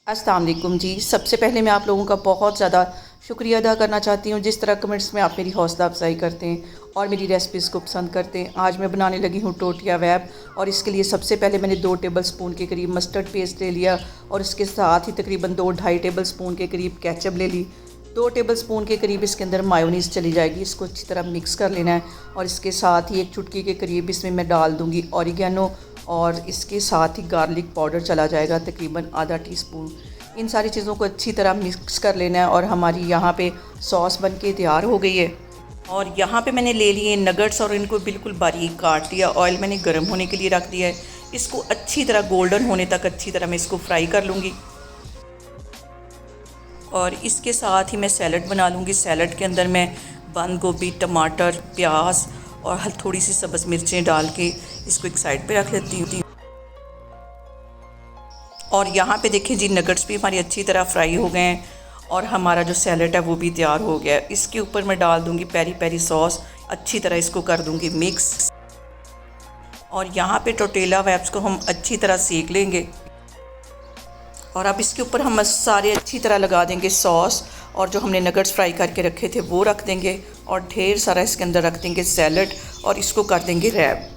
अस्सलाम वालेकुम जी। सबसे पहले मैं आप लोगों का बहुत ज़्यादा शुक्रिया अदा करना चाहती हूँ जिस तरह कमेंट्स में आप मेरी हौसला अफजाई करते हैं और मेरी रेसिपीज़ को पसंद करते हैं। आज मैं बनाने लगी हूँ टोटिया वेब और इसके लिए सबसे पहले मैंने 2 टेबल स्पून के करीब मस्टर्ड पेस्ट ले लिया और इसके साथ ही तकरीबन 2-2.5 टेबल स्पून के करीब केचप ले ली। 2 टेबल स्पून के करीब इसके अंदर मायोनीज़ चली जाएगी। इसको अच्छी तरह मिक्स कर लेना है और इसके साथ ही 1 चुटकी के करीब इसमें मैं डाल दूँगी ऑरिगेनो और इसके साथ ही गार्लिक पाउडर चला जाएगा तकरीबन आधा टीस्पून। इन सारी चीज़ों को अच्छी तरह मिक्स कर लेना है और हमारी यहाँ पे सॉस बन के तैयार हो गई है। और यहाँ पे मैंने ले लिए नगेट्स और इनको बिल्कुल बारीक काट लिया। ऑयल मैंने गर्म होने के लिए रख दिया है। इसको अच्छी तरह गोल्डन होने तक अच्छी तरह मैं इसको फ्राई कर लूँगी और इसके साथ ही मैं सैलड बना लूँगी। सैलड के अंदर मैं बंद गोभी, टमाटर, प्याज और थोड़ी सी सब्ज़ मिर्चें डाल के इसको एक साइड पे रख लेती हूँ। और यहाँ पे देखें जी, नगेट्स भी हमारी अच्छी तरह फ्राई हो गए हैं और हमारा जो सैलड है वो भी तैयार हो गया है। इसके ऊपर मैं डाल दूँगी पेरी पेरी सॉस, अच्छी तरह इसको कर दूँगी मिक्स। और यहाँ पे टोटेला वेब्स को हम अच्छी तरह सेक लेंगे और अब इसके ऊपर हम सारे अच्छी तरह लगा देंगे सॉस और जो हमने नगेट्स फ्राई करके रखे थे वो रख देंगे और ढेर सारा इसके अंदर रख देंगे सैलड और इसको कर देंगे रैप।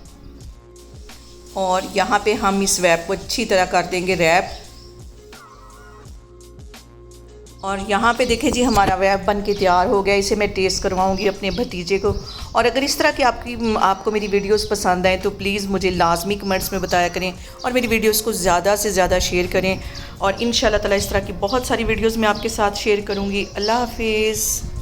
और यहाँ पे हम इस रैप को अच्छी तरह कर देंगे रैप। और यहाँ पे देखें जी, हमारा रैप बन के तैयार हो गया। इसे मैं टेस्ट करवाऊँगी अपने भतीजे को। और अगर इस तरह की आपको मेरी वीडियोस पसंद आए तो प्लीज़ मुझे लाजमी कमेंट्स में बताया करें और मेरी वीडियोस को ज़्यादा से ज़्यादा शेयर करें। और इंशाल्लाह ताला इस तरह की बहुत सारी वीडियोस मैं आपके साथ शेयर करूँगी। अल्लाह हाफिज़।